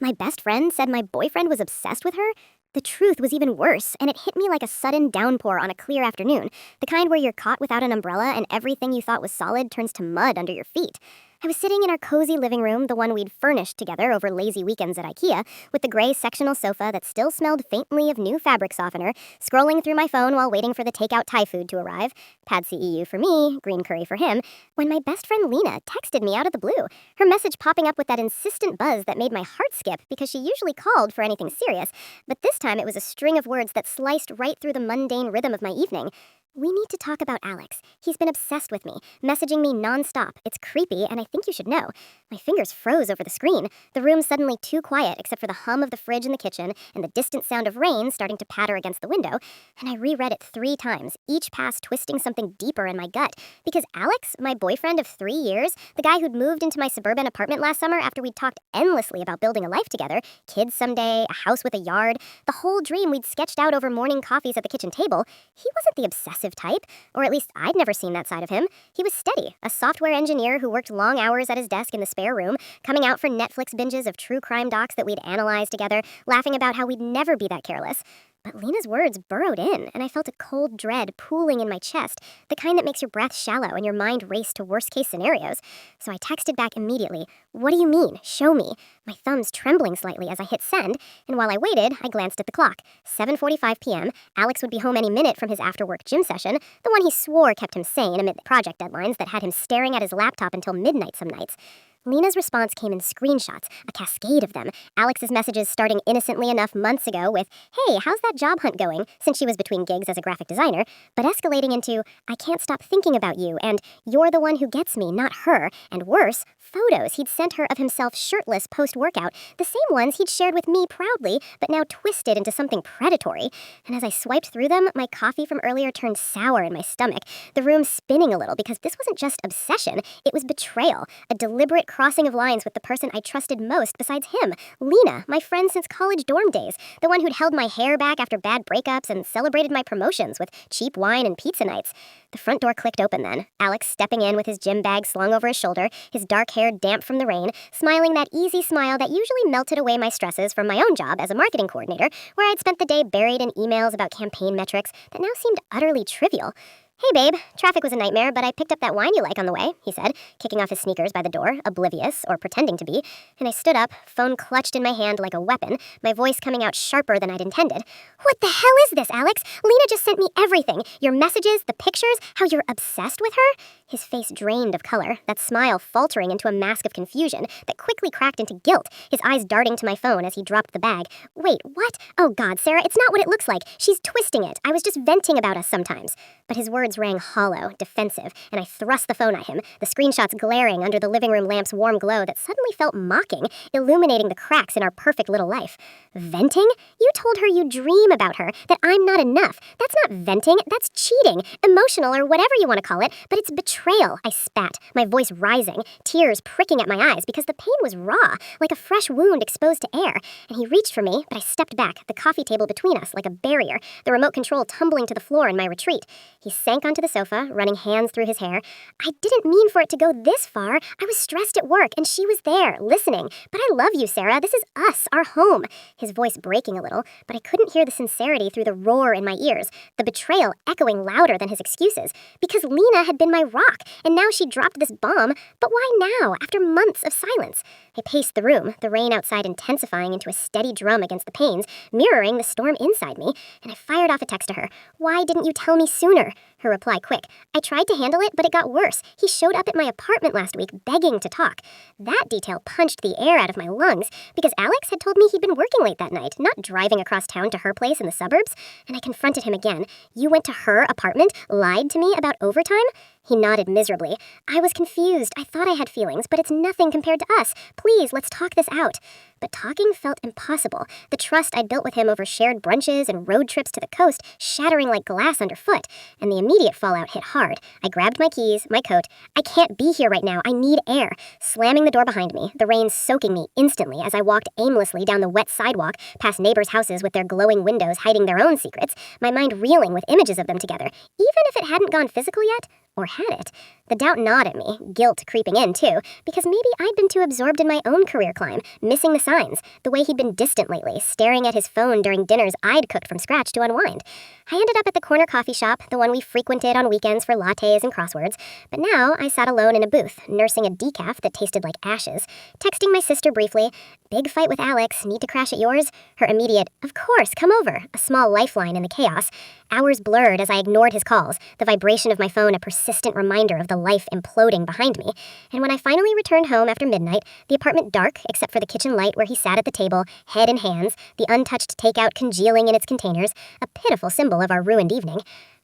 My best friend said my boyfriend was obsessed with her? The truth was even worse, and it hit me like a sudden downpour on a clear afternoon, the kind where you're caught without an umbrella and everything you thought was solid turns to mud under your feet. I was sitting in our cozy living room, the one we'd furnished together over lazy weekends at IKEA, with the gray sectional sofa that still smelled faintly of new fabric softener, scrolling through my phone while waiting for the takeout Thai food to arrive, pad see ew for me, green curry for him, when my best friend Lena texted me out of the blue, her message popping up with that insistent buzz that made my heart skip because she usually called for anything serious, but this time it was a string of words that sliced right through the mundane rhythm of my evening. We need to talk about Alex. He's been obsessed with me, messaging me nonstop. It's creepy, and I think you should know. My fingers froze over the screen. The room suddenly too quiet except for the hum of the fridge in the kitchen and the distant sound of rain starting to patter against the window, and I reread it 3 times, each pass twisting something deeper in my gut. Because Alex, my boyfriend of 3 years, the guy who'd moved into my suburban apartment last summer after we'd talked endlessly about building a life together, kids someday, a house with a yard, the whole dream we'd sketched out over morning coffees at the kitchen table, he wasn't the obsessive type, or at least I'd never seen that side of him. He was steady, a software engineer who worked long hours at his desk in the spare room, coming out for Netflix binges of true crime docs that we'd analyze together, laughing about how we'd never be that careless. But Lena's words burrowed in, and I felt a cold dread pooling in my chest, the kind that makes your breath shallow and your mind race to worst-case scenarios. So I texted back immediately, "What do you mean? Show me." My thumbs trembling slightly as I hit send, and while I waited, I glanced at the clock. 7:45 p.m., Alex would be home any minute from his after-work gym session, the one he swore kept him sane amid project deadlines that had him staring at his laptop until midnight some nights. Lena's response came in screenshots, a cascade of them. Alex's messages starting innocently enough months ago with, "Hey, how's that job hunt going?" since she was between gigs as a graphic designer, but escalating into, "I can't stop thinking about you," and "You're the one who gets me, not her," and worse, photos he'd sent her of himself shirtless post-workout, the same ones he'd shared with me proudly, but now twisted into something predatory. And as I swiped through them, my coffee from earlier turned sour in my stomach, the room spinning a little because this wasn't just obsession, it was betrayal, a deliberate crossing of lines with the person I trusted most besides him, Lena, my friend since college dorm days, the one who'd held my hair back after bad breakups and celebrated my promotions with cheap wine and pizza nights. The front door clicked open then, Alex stepping in with his gym bag slung over his shoulder, his dark hair damp from the rain, smiling that easy smile that usually melted away my stresses from my own job as a marketing coordinator, where I'd spent the day buried in emails about campaign metrics that now seemed utterly trivial. "Hey, babe, traffic was a nightmare, but I picked up that wine you like on the way," he said, kicking off his sneakers by the door, oblivious, or pretending to be, and I stood up, phone clutched in my hand like a weapon, my voice coming out sharper than I'd intended. "What the hell is this, Alex? Lena just sent me everything, your messages, the pictures, how you're obsessed with her?" His face drained of color, that smile faltering into a mask of confusion that quickly cracked into guilt, his eyes darting to my phone as he dropped the bag. "Wait, what? Oh God, Sarah, it's not what it looks like. She's twisting it. I was just venting about us sometimes." But his words rang hollow, defensive, and I thrust the phone at him, the screenshots glaring under the living room lamp's warm glow that suddenly felt mocking, illuminating the cracks in our perfect little life. "Venting? You told her you dream about her, that I'm not enough. That's not venting, that's cheating, emotional or whatever you want to call it, but it's betrayal," I spat, my voice rising, tears pricking at my eyes because the pain was raw, like a fresh wound exposed to air, and he reached for me, but I stepped back, the coffee table between us like a barrier, the remote control tumbling to the floor in my retreat. He sank onto the sofa, running hands through his hair. "I didn't mean for it to go this far. I was stressed at work, and she was there, listening. But I love you, Sarah. This is us, our home." His voice breaking a little, but I couldn't hear the sincerity through the roar in my ears, the betrayal echoing louder than his excuses. Because Lena had been my rock, and now she dropped this bomb. But why now, after months of silence? I paced the room, the rain outside intensifying into a steady drum against the panes, mirroring the storm inside me, and I fired off a text to her. "Why didn't you tell me sooner?" Her reply quick. "I tried to handle it, but it got worse. He showed up at my apartment last week, begging to talk." That detail punched the air out of my lungs, because Alex had told me he'd been working late that night, not driving across town to her place in the suburbs, and I confronted him again. "You went to her apartment, lied to me about overtime?" He nodded miserably. "I was confused. I thought I had feelings, but it's nothing compared to us. Please, let's talk this out." But talking felt impossible, the trust I'd built with him over shared brunches and road trips to the coast shattering like glass underfoot, and the immediate fallout hit hard. I grabbed my keys, my coat. "I can't be here right now. I need air." Slamming the door behind me, the rain soaking me instantly as I walked aimlessly down the wet sidewalk, past neighbors' houses with their glowing windows hiding their own secrets, my mind reeling with images of them together, even if it hadn't gone physical yet. Or had it? The doubt gnawed at me, guilt creeping in too, because maybe I'd been too absorbed in my own career climb, missing the signs, the way he'd been distant lately, staring at his phone during dinners I'd cooked from scratch to unwind. I ended up at the corner coffee shop, the one we frequented on weekends for lattes and crosswords, but now I sat alone in a booth, nursing a decaf that tasted like ashes, texting my sister briefly, "Big fight with Alex, need to crash at yours?" Her immediate, "Of course, come over," a small lifeline in the chaos. Hours blurred as I ignored his calls, the vibration of my phone a persistent reminder of the life imploding behind me. And when I finally returned home after midnight, the apartment dark except for the kitchen light where he sat at the table, head in hands, the untouched takeout congealing in its containers, a pitiful symbol of our ruined evening.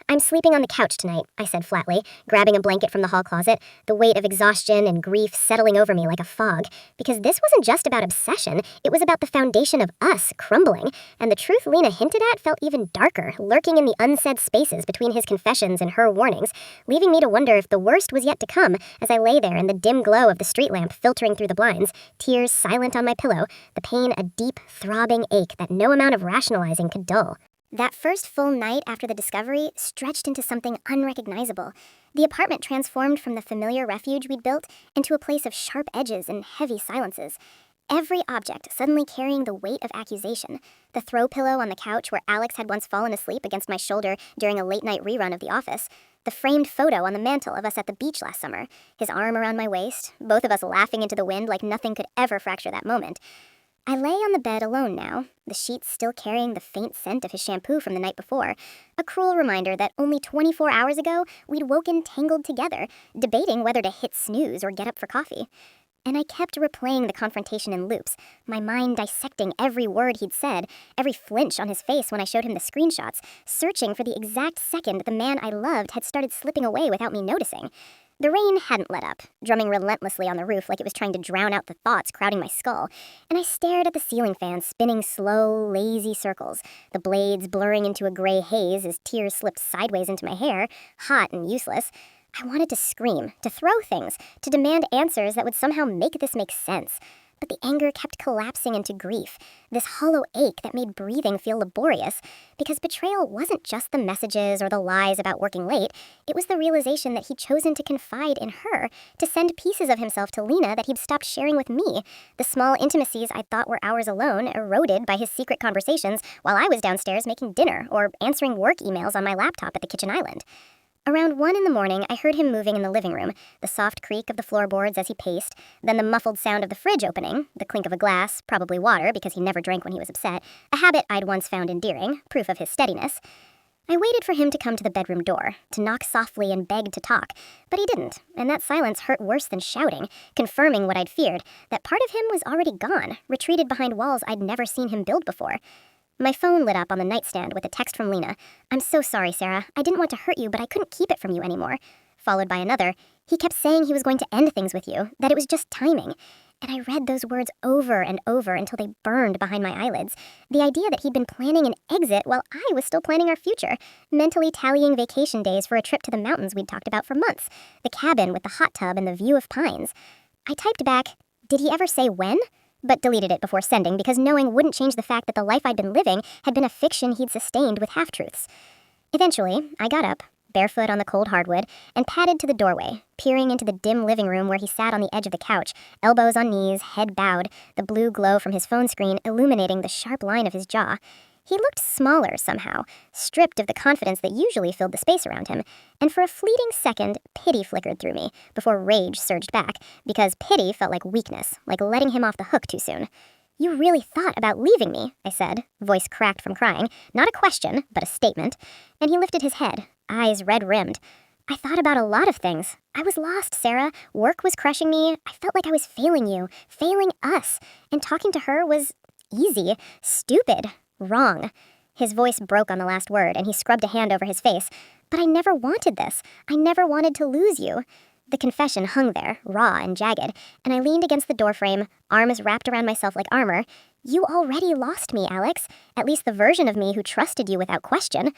"I'm sleeping on the couch tonight," I said flatly, grabbing a blanket from the hall closet, the weight of exhaustion and grief settling over me like a fog. Because this wasn't just about obsession, it was about the foundation of us crumbling, and the truth Lena hinted at felt even darker, lurking in the unsaid spaces between his confessions and her warnings, leaving me to wonder if the worst was yet to come as I lay there in the dim glow of the street lamp filtering through the blinds, tears silent on my pillow, the pain a deep, throbbing ache that no amount of rationalizing could dull. That first full night after the discovery stretched into something unrecognizable. The apartment transformed from the familiar refuge we'd built into a place of sharp edges and heavy silences. Every object suddenly carrying the weight of accusation. The throw pillow on the couch where Alex had once fallen asleep against my shoulder during a late-night rerun of The Office. The framed photo on the mantel of us at the beach last summer. His arm around my waist, both of us laughing into the wind like nothing could ever fracture that moment. I lay on the bed alone now, the sheets still carrying the faint scent of his shampoo from the night before, a cruel reminder that only 24 hours ago we'd woken tangled together, debating whether to hit snooze or get up for coffee. And I kept replaying the confrontation in loops, my mind dissecting every word he'd said, every flinch on his face when I showed him the screenshots, searching for the exact second the man I loved had started slipping away without me noticing. The rain hadn't let up, drumming relentlessly on the roof like it was trying to drown out the thoughts crowding my skull, and I stared at the ceiling fan spinning slow, lazy circles, the blades blurring into a gray haze as tears slipped sideways into my hair, hot and useless. I wanted to scream, to throw things, to demand answers that would somehow make this make sense. But the anger kept collapsing into grief, this hollow ache that made breathing feel laborious, because betrayal wasn't just the messages or the lies about working late, it was the realization that he'd chosen to confide in her, to send pieces of himself to Lena that he'd stopped sharing with me, the small intimacies I thought were ours alone, eroded by his secret conversations while I was downstairs making dinner or answering work emails on my laptop at the kitchen island. Around 1 a.m, I heard him moving in the living room, the soft creak of the floorboards as he paced, then the muffled sound of the fridge opening, the clink of a glass, probably water because he never drank when he was upset, a habit I'd once found endearing, proof of his steadiness. I waited for him to come to the bedroom door, to knock softly and beg to talk, but he didn't, and that silence hurt worse than shouting, confirming what I'd feared, that part of him was already gone, retreated behind walls I'd never seen him build before. My phone lit up on the nightstand with a text from Lena. "I'm so sorry, Sarah. I didn't want to hurt you, but I couldn't keep it from you anymore." Followed by another, "He kept saying he was going to end things with you, that it was just timing." And I read those words over and over until they burned behind my eyelids. The idea that he'd been planning an exit while I was still planning our future, mentally tallying vacation days for a trip to the mountains we'd talked about for months, the cabin with the hot tub and the view of pines. I typed back, "Did he ever say when?" but deleted it before sending because knowing wouldn't change the fact that the life I'd been living had been a fiction he'd sustained with half-truths. Eventually, I got up, barefoot on the cold hardwood, and padded to the doorway, peering into the dim living room where he sat on the edge of the couch, elbows on knees, head bowed, the blue glow from his phone screen illuminating the sharp line of his jaw. He looked smaller somehow, stripped of the confidence that usually filled the space around him, and for a fleeting second, pity flickered through me, before rage surged back, because pity felt like weakness, like letting him off the hook too soon. "You really thought about leaving me," I said, voice cracked from crying, not a question, but a statement, and he lifted his head, eyes red-rimmed. "I thought about a lot of things. I was lost, Sarah. Work was crushing me. I felt like I was failing you, failing us, and talking to her was easy, stupid. Wrong." His voice broke on the last word, and he scrubbed a hand over his face. "But I never wanted this. I never wanted to lose you." The confession hung there, raw and jagged, and I leaned against the doorframe, arms wrapped around myself like armor. "You already lost me, Alex. At least the version of me who trusted you without question."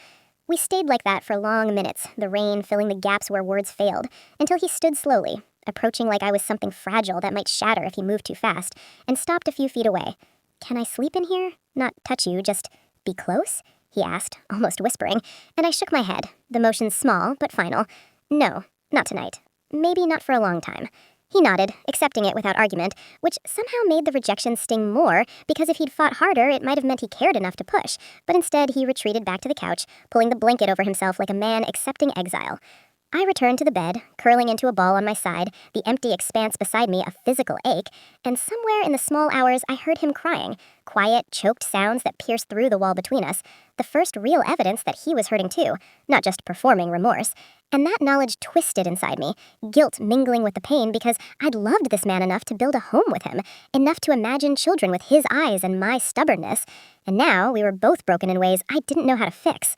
We stayed like that for long minutes, the rain filling the gaps where words failed, until he stood slowly, approaching like I was something fragile that might shatter if he moved too fast, and stopped a few feet away. "Can I sleep in here? Not touch you, just be close?" he asked, almost whispering, and I shook my head, the motion small but final. "No, not tonight." maybe not for a long time. He nodded, accepting it without argument, which somehow made the rejection sting more because if he'd fought harder, it might have meant he cared enough to push, but instead he retreated back to the couch, pulling the blanket over himself like a man accepting exile. I returned to the bed, curling into a ball on my side, the empty expanse beside me a physical ache, and somewhere in the small hours I heard him crying, quiet, choked sounds that pierced through the wall between us, the first real evidence that he was hurting too, not just performing remorse. And that knowledge twisted inside me, guilt mingling with the pain because I'd loved this man enough to build a home with him, enough to imagine children with his eyes and my stubbornness, and now we were both broken in ways I didn't know how to fix.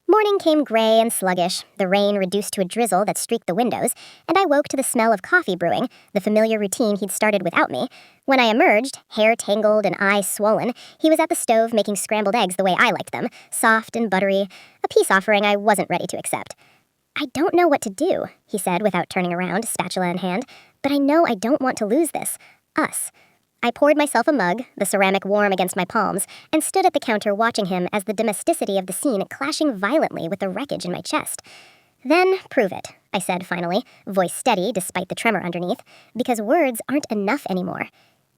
Morning came gray and sluggish, the rain reduced to a drizzle that streaked the windows, and I woke to the smell of coffee brewing, the familiar routine he'd started without me. When I emerged, hair tangled and eyes swollen, he was at the stove making scrambled eggs the way I liked them, soft and buttery, a peace offering I wasn't ready to accept. "I don't know what to do," he said without turning around, spatula in hand, "but I know I don't want to lose this. Us." I poured myself a mug, the ceramic warm against my palms, and stood at the counter watching him as the domesticity of the scene clashing violently with the wreckage in my chest. "Then prove it," I said finally, voice steady despite the tremor underneath, "because words aren't enough anymore."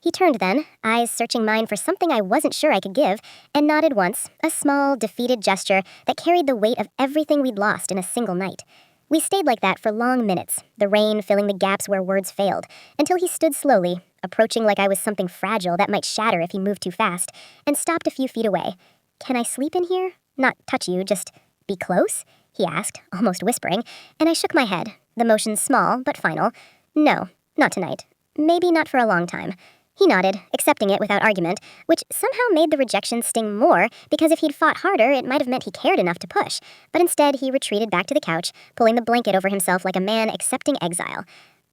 He turned then, eyes searching mine for something I wasn't sure I could give, and nodded once, a small, defeated gesture that carried the weight of everything we'd lost in a single night. We stayed like that for long minutes, the rain filling the gaps where words failed, until he stood slowly, approaching like I was something fragile that might shatter if he moved too fast, and stopped a few feet away. "Can I sleep in here? Not touch you, just be close?" he asked, almost whispering, and I shook my head, the motion small but final. "No, not tonight. Maybe not for a long time." He nodded, accepting it without argument, which somehow made the rejection sting more because if he'd fought harder, it might have meant he cared enough to push, but instead he retreated back to the couch, pulling the blanket over himself like a man accepting exile.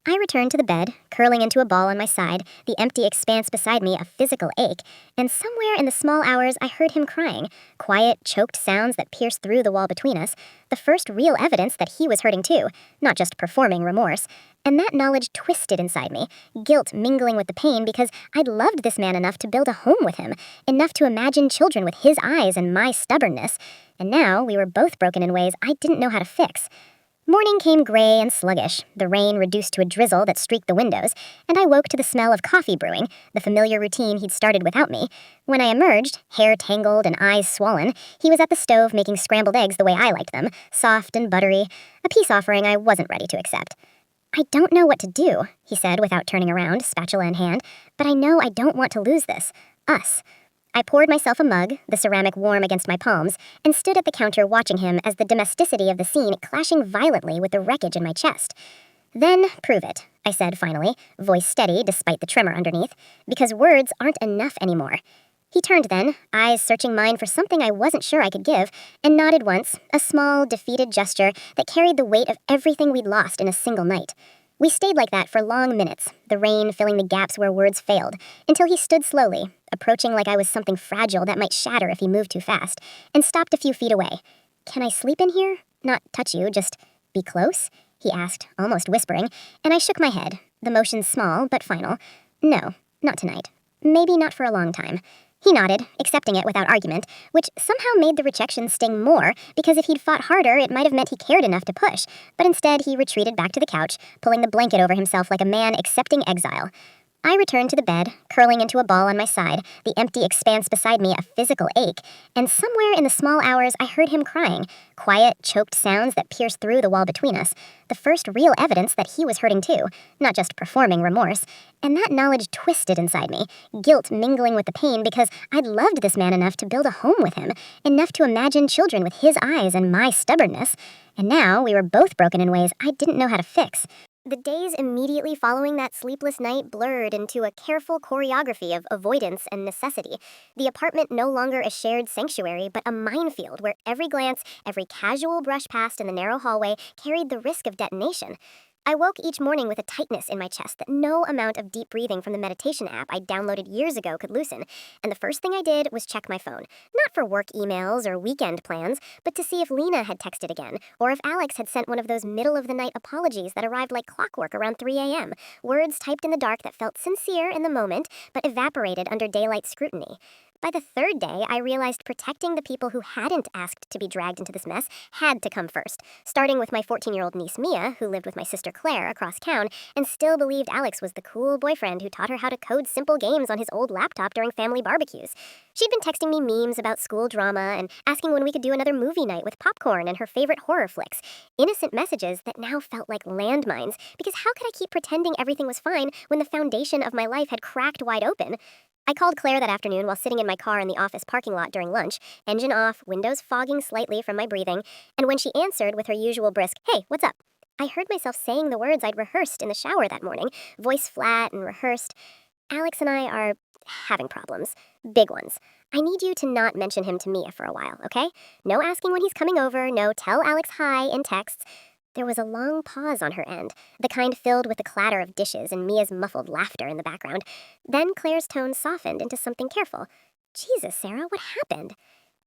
I returned to the bed, curling into a ball on my side, the empty expanse beside me a physical ache, and somewhere in the small hours I heard him crying, quiet, choked sounds that pierced through the wall between us, the first real evidence that he was hurting too, not just performing remorse. And that knowledge twisted inside me, guilt mingling with the pain because I'd loved this man enough to build a home with him, enough to imagine children with his eyes and my stubbornness, and now we were both broken in ways I didn't know how to fix. Morning came gray and sluggish, the rain reduced to a drizzle that streaked the windows, and I woke to the smell of coffee brewing, the familiar routine he'd started without me. When I emerged, hair tangled and eyes swollen, he was at the stove making scrambled eggs the way I liked them, soft and buttery, a peace offering I wasn't ready to accept. "I don't know what to do," he said without turning around, spatula in hand, "but I know I don't want to lose this. Us." I poured myself a mug, the ceramic warm against my palms, and stood at the counter watching him as the domesticity of the scene clashing violently with the wreckage in my chest. "Then prove it," I said finally, voice steady despite the tremor underneath, "because words aren't enough anymore." He turned then, eyes searching mine for something I wasn't sure I could give, and nodded once, a small, defeated gesture that carried the weight of everything we'd lost in a single night. We stayed like that for long minutes, the rain filling the gaps where words failed, until he stood slowly, approaching like I was something fragile that might shatter if he moved too fast, and stopped a few feet away. "Can I sleep in here? Not touch you, just be close?" he asked, almost whispering, and I shook my head, the motion small but final. "No, not tonight. Maybe not for a long time." He nodded, accepting it without argument, which somehow made the rejection sting more because if he'd fought harder, it might have meant he cared enough to push, but instead he retreated back to the couch, pulling the blanket over himself like a man accepting exile. I returned to the bed, curling into a ball on my side, the empty expanse beside me a physical ache, and somewhere in the small hours I heard him crying, quiet, choked sounds that pierced through the wall between us, the first real evidence that he was hurting too, not just performing remorse, and that knowledge twisted inside me, guilt mingling with the pain because I'd loved this man enough to build a home with him, enough to imagine children with his eyes and my stubbornness, and now we were both broken in ways I didn't know how to fix. The days immediately following that sleepless night blurred into a careful choreography of avoidance and necessity. The apartment no longer a shared sanctuary, but a minefield where every glance, every casual brush past in the narrow hallway carried the risk of detonation. I woke each morning with a tightness in my chest that no amount of deep breathing from the meditation app I downloaded years ago could loosen, and the first thing I did was check my phone, not for work emails or weekend plans, but to see if Lena had texted again, or if Alex had sent one of those middle-of-the-night apologies that arrived like clockwork around 3 a.m., words typed in the dark that felt sincere in the moment, but evaporated under daylight scrutiny. By the third day, I realized protecting the people who hadn't asked to be dragged into this mess had to come first, starting with my 14-year-old niece Mia, who lived with my sister Claire across town and still believed Alex was the cool boyfriend who taught her how to code simple games on his old laptop during family barbecues. She'd been texting me memes about school drama and asking when we could do another movie night with popcorn and her favorite horror flicks. Innocent messages that now felt like landmines, because how could I keep pretending everything was fine when the foundation of my life had cracked wide open? I called Claire that afternoon while sitting in my car in the office parking lot during lunch, engine off, windows fogging slightly from my breathing, and when she answered with her usual brisk, "Hey, what's up?" I heard myself saying the words I'd rehearsed in the shower that morning, voice flat and rehearsed. "Alex and I are having problems. Big ones. I need you to not mention him to Mia for a while, okay? No asking when he's coming over, no tell Alex hi in texts." There was a long pause on her end, the kind filled with the clatter of dishes and Mia's muffled laughter in the background. Then Claire's tone softened into something careful. "Jesus, Sarah, what happened?"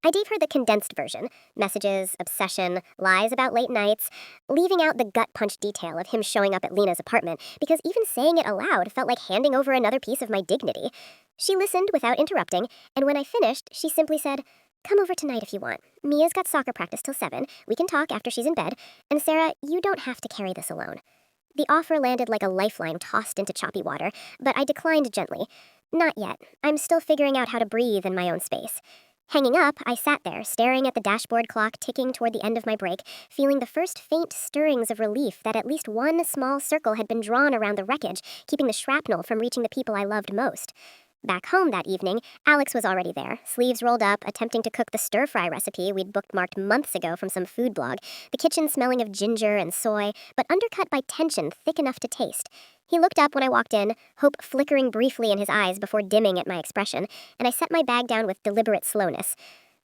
I gave her the condensed version: messages, obsession, lies about late nights, leaving out the gut-punch detail of him showing up at Lena's apartment, because even saying it aloud felt like handing over another piece of my dignity. She listened without interrupting, and when I finished, she simply said, "Come over tonight if you want. Mia's got soccer practice till 7. We can talk after she's in bed. And Sarah, you don't have to carry this alone." The offer landed like a lifeline tossed into choppy water, but I declined gently. "Not yet. I'm still figuring out how to breathe in my own space." Hanging up, I sat there, staring at the dashboard clock ticking toward the end of my break, feeling the first faint stirrings of relief that at least one small circle had been drawn around the wreckage, keeping the shrapnel from reaching the people I loved most. Back home that evening, Alex was already there, sleeves rolled up, attempting to cook the stir-fry recipe we'd bookmarked months ago from some food blog, the kitchen smelling of ginger and soy, but undercut by tension thick enough to taste. He looked up when I walked in, hope flickering briefly in his eyes before dimming at my expression, and I set my bag down with deliberate slowness.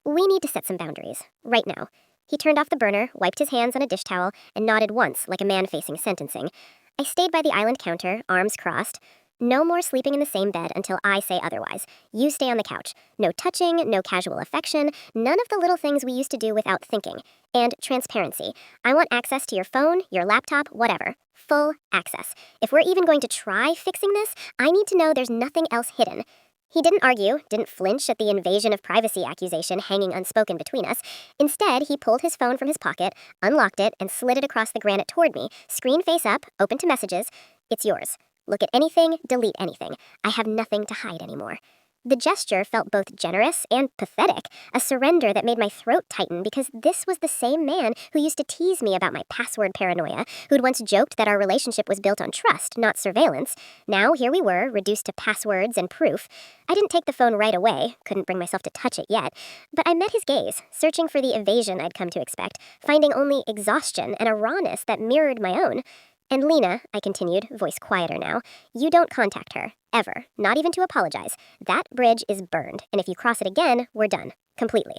"We need to set some boundaries. Right now." He turned off the burner, wiped his hands on a dish towel, and nodded once like a man facing sentencing. I stayed by the island counter, arms crossed. "No more sleeping in the same bed until I say otherwise. You stay on the couch. No touching, no casual affection, none of the little things we used to do without thinking. And transparency. I want access to your phone, your laptop, whatever. Full access. If we're even going to try fixing this, I need to know there's nothing else hidden." He didn't argue, didn't flinch at the invasion of privacy accusation hanging unspoken between us. Instead, he pulled his phone from his pocket, unlocked it, and slid it across the granite toward me, screen face up, open to messages. "It's yours. Look at anything, delete anything. I have nothing to hide anymore." The gesture felt both generous and pathetic, a surrender that made my throat tighten because this was the same man who used to tease me about my password paranoia, who'd once joked that our relationship was built on trust, not surveillance. Now here we were, reduced to passwords and proof. I didn't take the phone right away, couldn't bring myself to touch it yet, but I met his gaze, searching for the evasion I'd come to expect, finding only exhaustion and a rawness that mirrored my own. "And Lena," I continued, voice quieter now, "you don't contact her. Ever. Not even to apologize. That bridge is burned, and if you cross it again, we're done. Completely."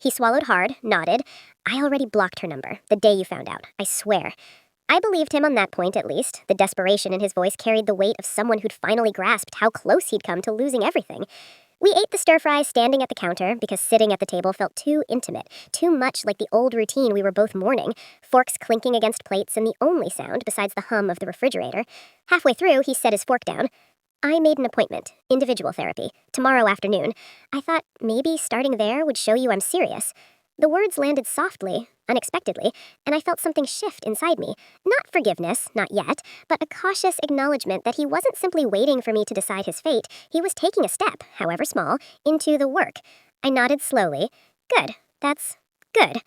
He swallowed hard, nodded. "I already blocked her number, the day you found out. I swear." I believed him on that point, at least. The desperation in his voice carried the weight of someone who'd finally grasped how close he'd come to losing everything. We ate the stir-fry standing at the counter because sitting at the table felt too intimate, too much like the old routine we were both mourning, forks clinking against plates and the only sound besides the hum of the refrigerator. Halfway through, he set his fork down. "I made an appointment, individual therapy, tomorrow afternoon. I thought maybe starting there would show you I'm serious." The words landed softly, unexpectedly, and I felt something shift inside me. Not forgiveness, not yet, but a cautious acknowledgement that he wasn't simply waiting for me to decide his fate. He was taking a step, however small, into the work. I nodded slowly. "Good. That's good."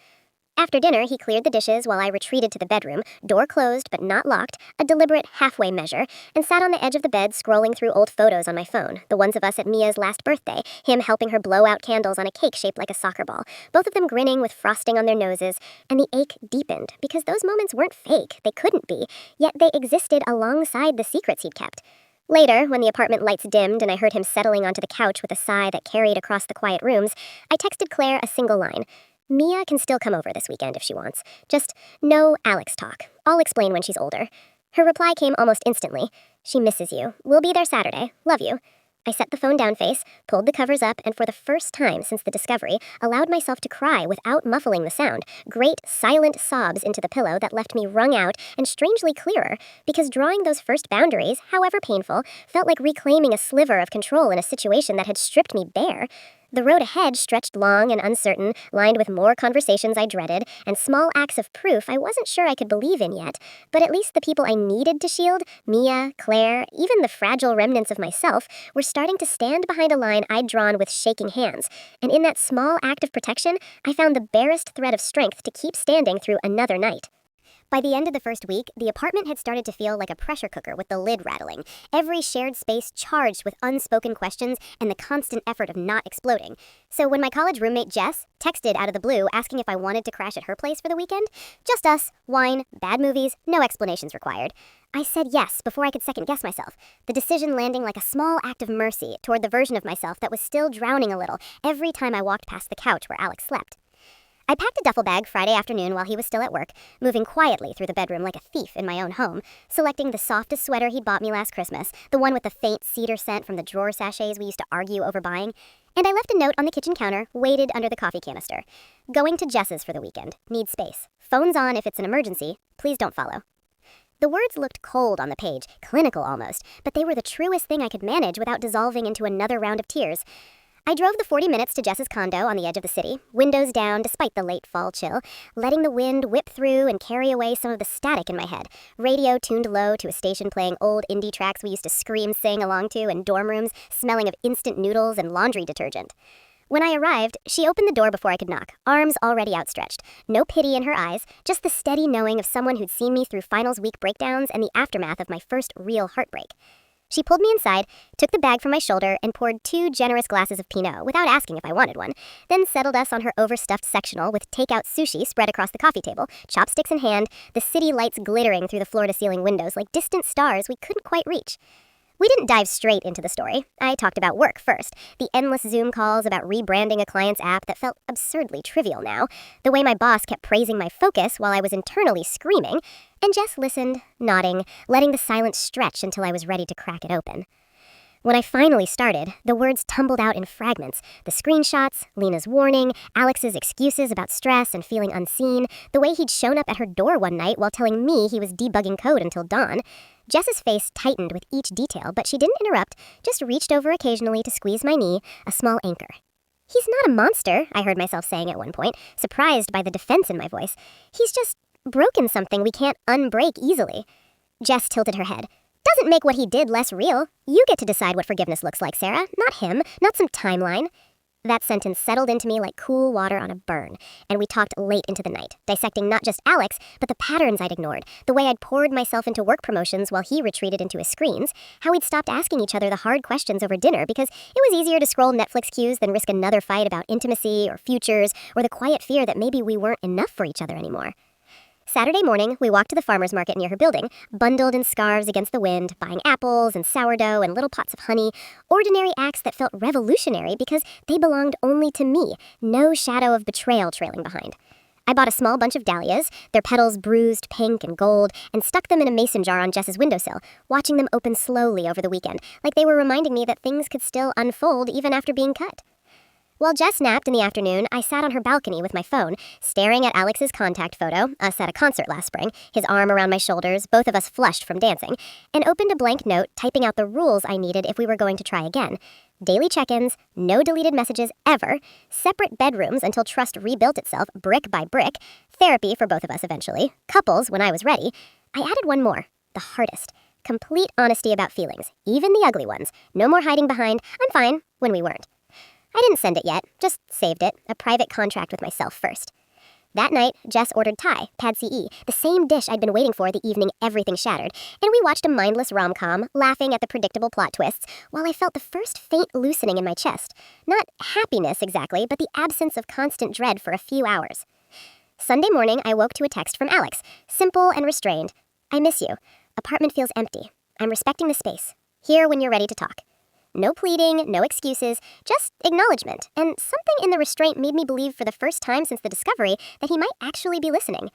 After dinner, he cleared the dishes while I retreated to the bedroom, door closed but not locked, a deliberate halfway measure, and sat on the edge of the bed scrolling through old photos on my phone, the ones of us at Mia's last birthday, him helping her blow out candles on a cake shaped like a soccer ball, both of them grinning with frosting on their noses, and the ache deepened, because those moments weren't fake, they couldn't be, yet they existed alongside the secrets he'd kept. Later, when the apartment lights dimmed and I heard him settling onto the couch with a sigh that carried across the quiet rooms, I texted Claire a single line. "Mia can still come over this weekend if she wants. Just no Alex talk. I'll explain when she's older." Her reply came almost instantly. "She misses you. We'll be there Saturday. Love you." I set the phone down face, pulled the covers up, and for the first time since the discovery, allowed myself to cry without muffling the sound, great, silent sobs into the pillow that left me wrung out and strangely clearer, because drawing those first boundaries, however painful, felt like reclaiming a sliver of control in a situation that had stripped me bare. The road ahead stretched long and uncertain, lined with more conversations I dreaded, and small acts of proof I wasn't sure I could believe in yet, but at least the people I needed to shield, Mia, Claire, even the fragile remnants of myself, were starting to stand behind a line I'd drawn with shaking hands, and in that small act of protection, I found the barest thread of strength to keep standing through another night. By the end of the first week, the apartment had started to feel like a pressure cooker with the lid rattling, every shared space charged with unspoken questions and the constant effort of not exploding. So when my college roommate Jess texted out of the blue asking if I wanted to crash at her place for the weekend, just us, wine, bad movies, no explanations required, I said yes before I could second-guess myself, the decision landing like a small act of mercy toward the version of myself that was still drowning a little every time I walked past the couch where Alex slept. I packed a duffel bag Friday afternoon while he was still at work, moving quietly through the bedroom like a thief in my own home, selecting the softest sweater he'd bought me last Christmas, the one with the faint cedar scent from the drawer sachets we used to argue over buying, and I left a note on the kitchen counter, weighted under the coffee canister. Going to Jess's for the weekend. Need space. Phone's on if it's an emergency. Please don't follow. The words looked cold on the page, clinical almost, but they were the truest thing I could manage without dissolving into another round of tears. I drove the 40 minutes to Jess's condo on the edge of the city, windows down despite the late fall chill, letting the wind whip through and carry away some of the static in my head, radio tuned low to a station playing old indie tracks we used to scream-sing along to in dorm rooms, smelling of instant noodles and laundry detergent. When I arrived, she opened the door before I could knock, arms already outstretched. No pity in her eyes, just the steady knowing of someone who'd seen me through finals week breakdowns and the aftermath of my first real heartbreak. She pulled me inside, took the bag from my shoulder, and poured 2 generous glasses of Pinot without asking if I wanted one, then settled us on her overstuffed sectional with takeout sushi spread across the coffee table, chopsticks in hand, the city lights glittering through the floor-to-ceiling windows like distant stars we couldn't quite reach. We didn't dive straight into the story. I talked about work first, the endless Zoom calls about rebranding a client's app that felt absurdly trivial now, the way my boss kept praising my focus while I was internally screaming, and Jess listened, nodding, letting the silence stretch until I was ready to crack it open. When I finally started, the words tumbled out in fragments. The screenshots, Lena's warning, Alex's excuses about stress and feeling unseen, the way he'd shown up at her door one night while telling me he was debugging code until dawn. Jess's face tightened with each detail, but she didn't interrupt, just reached over occasionally to squeeze my knee, a small anchor. "He's not a monster," I heard myself saying at one point, surprised by the defense in my voice. "He's just broken something we can't unbreak easily." Jess tilted her head. "Doesn't make what he did less real. You get to decide what forgiveness looks like, Sarah, not him, not some timeline." That sentence settled into me like cool water on a burn, and we talked late into the night, dissecting not just Alex, but the patterns I'd ignored, the way I'd poured myself into work promotions while he retreated into his screens, how we'd stopped asking each other the hard questions over dinner because it was easier to scroll Netflix queues than risk another fight about intimacy or futures or the quiet fear that maybe we weren't enough for each other anymore. Saturday morning, we walked to the farmer's market near her building, bundled in scarves against the wind, buying apples and sourdough and little pots of honey, ordinary acts that felt revolutionary because they belonged only to me, no shadow of betrayal trailing behind. I bought a small bunch of dahlias, their petals bruised pink and gold, and stuck them in a mason jar on Jess's windowsill, watching them open slowly over the weekend, like they were reminding me that things could still unfold even after being cut. While Jess napped in the afternoon, I sat on her balcony with my phone, staring at Alex's contact photo, us at a concert last spring, his arm around my shoulders, both of us flushed from dancing, and opened a blank note typing out the rules I needed if we were going to try again. Daily check-ins, no deleted messages ever, separate bedrooms until trust rebuilt itself brick by brick, therapy for both of us eventually, couples when I was ready. I added one more, the hardest. Complete honesty about feelings, even the ugly ones. No more hiding behind, "I'm fine," when we weren't. I didn't send it yet, just saved it, a private contract with myself first. That night, Jess ordered Thai, Pad See, the same dish I'd been waiting for the evening everything shattered, and we watched a mindless rom-com, laughing at the predictable plot twists, while I felt the first faint loosening in my chest. Not happiness exactly, but the absence of constant dread for a few hours. Sunday morning, I woke to a text from Alex, simple and restrained. "I miss you. Apartment feels empty. I'm respecting the space. Here when you're ready to talk." No pleading, no excuses, just acknowledgement, and something in the restraint made me believe for the first time since the discovery that he might actually be listening.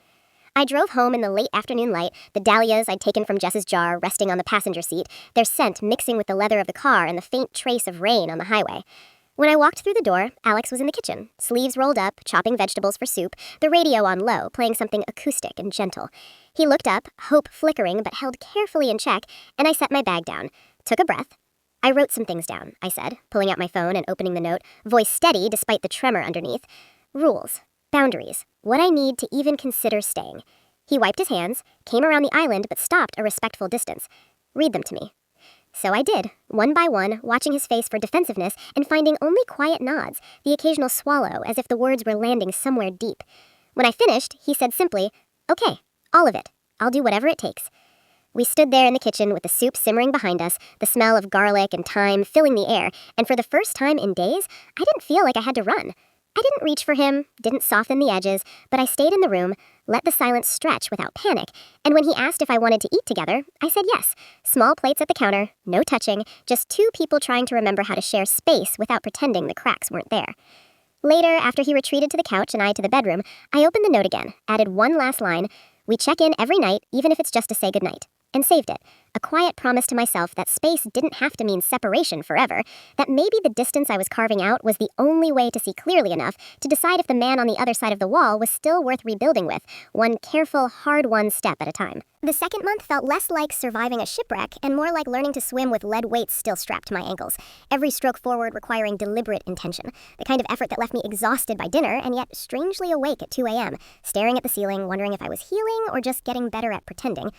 I drove home in the late afternoon light, the dahlias I'd taken from Jess's jar resting on the passenger seat, their scent mixing with the leather of the car and the faint trace of rain on the highway. When I walked through the door, Alex was in the kitchen, sleeves rolled up, chopping vegetables for soup, the radio on low, playing something acoustic and gentle. He looked up, hope flickering but held carefully in check, and I set my bag down, took a breath, I wrote some things down, I said, pulling out my phone and opening the note, voice steady despite the tremor underneath. Rules. Boundaries. What I need to even consider staying. He wiped his hands, came around the island but stopped a respectful distance. Read them to me. So I did, one by one, watching his face for defensiveness and finding only quiet nods, the occasional swallow as if the words were landing somewhere deep. When I finished, he said simply, "Okay, all of it. I'll do whatever it takes." We stood there in the kitchen with the soup simmering behind us, the smell of garlic and thyme filling the air, and for the first time in days, I didn't feel like I had to run. I didn't reach for him, didn't soften the edges, but I stayed in the room, let the silence stretch without panic, and when he asked if I wanted to eat together, I said yes. Small plates at the counter, no touching, just two people trying to remember how to share space without pretending the cracks weren't there. Later, after he retreated to the couch and I to the bedroom, I opened the note again, added one last line, "We check in every night, even if it's just to say goodnight," and saved it. A quiet promise to myself that space didn't have to mean separation forever, that maybe the distance I was carving out was the only way to see clearly enough to decide if the man on the other side of the wall was still worth rebuilding with, one careful, hard-won step at a time. The second month felt less like surviving a shipwreck and more like learning to swim with lead weights still strapped to my ankles, every stroke forward requiring deliberate intention, the kind of effort that left me exhausted by dinner and yet strangely awake at 2 a.m., staring at the ceiling, wondering if I was healing or just getting better at pretending.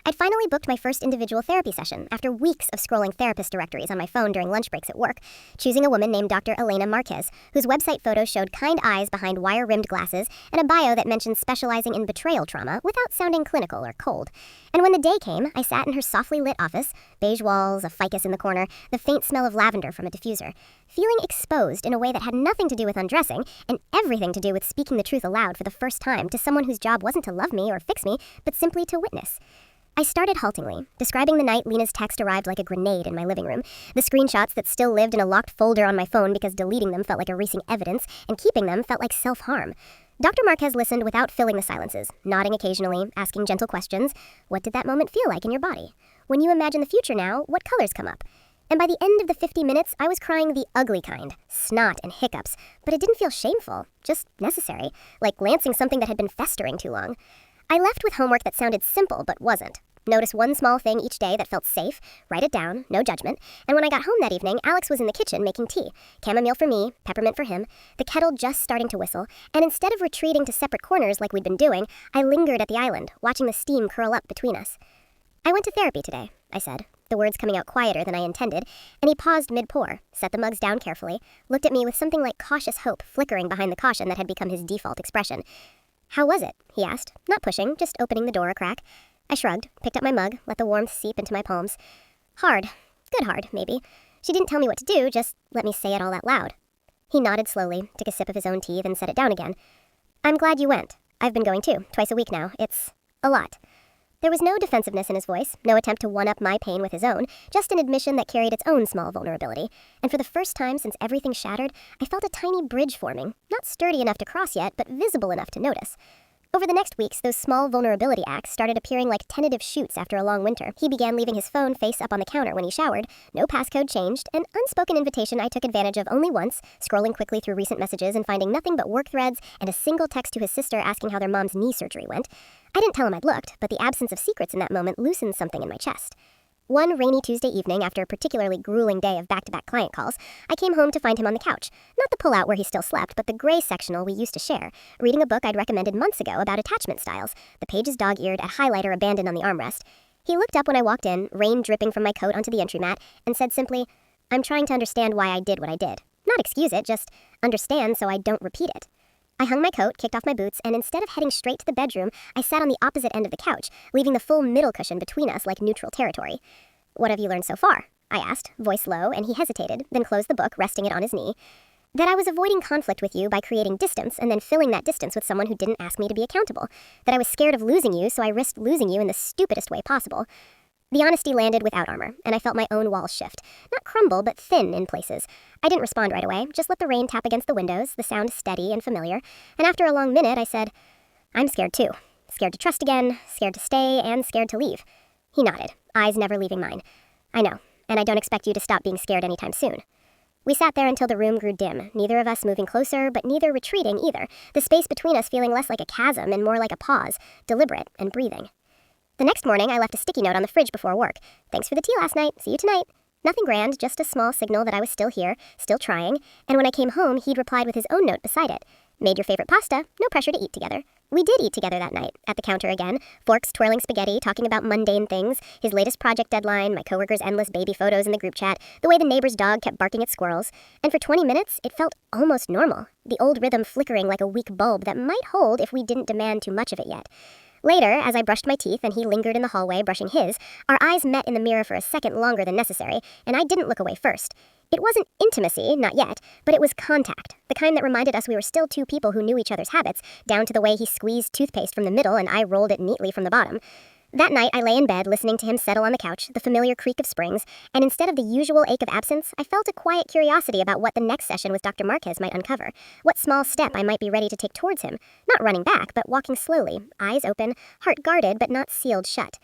I'd finally booked my first individual therapy session after weeks of scrolling therapist directories on my phone during lunch breaks at work, choosing a woman named Dr. Elena Marquez, whose website photo showed kind eyes behind wire-rimmed glasses and a bio that mentioned specializing in betrayal trauma without sounding clinical or cold. And when the day came, I sat in her softly lit office, beige walls, a ficus in the corner, the faint smell of lavender from a diffuser, feeling exposed in a way that had nothing to do with undressing and everything to do with speaking the truth aloud for the first time to someone whose job wasn't to love me or fix me, but simply to witness. I started haltingly, describing the night Lena's text arrived like a grenade in my living room, the screenshots that still lived in a locked folder on my phone because deleting them felt like erasing evidence and keeping them felt like self-harm. Dr. Marquez listened without filling the silences, nodding occasionally, asking gentle questions. What did that moment feel like in your body? When you imagine the future now, what colors come up? And by the end of the 50 minutes, I was crying the ugly kind, snot and hiccups, but it didn't feel shameful, just necessary, like lancing something that had been festering too long. I left with homework that sounded simple but wasn't. Notice one small thing each day that felt safe, write it down, no judgment, and when I got home that evening, Alex was in the kitchen making tea. Chamomile for me, peppermint for him, the kettle just starting to whistle, and instead of retreating to separate corners like we'd been doing, I lingered at the island, watching the steam curl up between us. "I went to therapy today," I said, the words coming out quieter than I intended, and he paused mid-pour, set the mugs down carefully, looked at me with something like cautious hope flickering behind the caution that had become his default expression. "How was it?" he asked, not pushing, just opening the door a crack. I shrugged, picked up my mug, let the warmth seep into my palms. "Hard. Good hard, maybe. She didn't tell me what to do, just let me say it all out loud." He nodded slowly, took a sip of his own tea, then set it down again. "I'm glad you went. I've been going too, twice a week now. It's a lot." There was no defensiveness in his voice, no attempt to one-up my pain with his own, just an admission that carried its own small vulnerability. And for the first time since everything shattered, I felt a tiny bridge forming, not sturdy enough to cross yet, but visible enough to notice. Over the next weeks, those small vulnerability acts started appearing like tentative shoots after a long winter. He began leaving his phone face up on the counter when he showered, no passcode changed, an unspoken invitation I took advantage of only once, scrolling quickly through recent messages and finding nothing but work threads and a single text to his sister asking how their mom's knee surgery went. I didn't tell him I'd looked, but the absence of secrets in that moment loosened something in my chest. One rainy Tuesday evening, after a particularly grueling day of back-to-back client calls, I came home to find him on the couch. Not the pull-out where he still slept, but the gray sectional we used to share, reading a book I'd recommended months ago about attachment styles, the pages dog-eared, a highlighter abandoned on the armrest. He looked up when I walked in, rain dripping from my coat onto the entry mat, and said simply, "I'm trying to understand why I did what I did. Not excuse it, just understand so I don't repeat it." I hung my coat, kicked off my boots, and instead of heading straight to the bedroom, I sat on the opposite end of the couch, leaving the full middle cushion between us like neutral territory. "What have you learned so far?" I asked, voice low, and he hesitated, then closed the book, resting it on his knee. "That I was avoiding conflict with you by creating distance and then filling that distance with someone who didn't ask me to be accountable. That I was scared of losing you, so I risked losing you in the stupidest way possible." The honesty landed without armor, and I felt my own walls shift. Not crumble, but thin in places. I didn't respond right away, just let the rain tap against the windows, the sound steady and familiar, and after a long minute I said, "I'm scared too. Scared to trust again, scared to stay, and scared to leave." He nodded, eyes never leaving mine. "I know, and I don't expect you to stop being scared anytime soon." We sat there until the room grew dim, neither of us moving closer, but neither retreating either, the space between us feeling less like a chasm and more like a pause, deliberate and breathing. The next morning, I left a sticky note on the fridge before work. "Thanks for the tea last night. See you tonight." Nothing grand, just a small signal that I was still here, still trying, and when I came home, he'd replied with his own note beside it. Made your favorite pasta, no pressure to eat together. We did eat together that night, at the counter again, forks twirling spaghetti, talking about mundane things, his latest project deadline, my coworkers' endless baby photos in the group chat, the way the neighbor's dog kept barking at squirrels, and for 20 minutes, it felt almost normal, the old rhythm flickering like a weak bulb that might hold if we didn't demand too much of it yet. Later, as I brushed my teeth and he lingered in the hallway brushing his, our eyes met in the mirror for a second longer than necessary, and I didn't look away first. It wasn't intimacy, not yet, but it was contact, the kind that reminded us we were still two people who knew each other's habits, down to the way he squeezed toothpaste from the middle and I rolled it neatly from the bottom. That night, I lay in bed listening to him settle on the couch, the familiar creak of springs, and instead of the usual ache of absence, I felt a quiet curiosity about what the next session with Dr. Marquez might uncover, what small step I might be ready to take towards him, not running back, but walking slowly, eyes open, heart guarded but not sealed shut.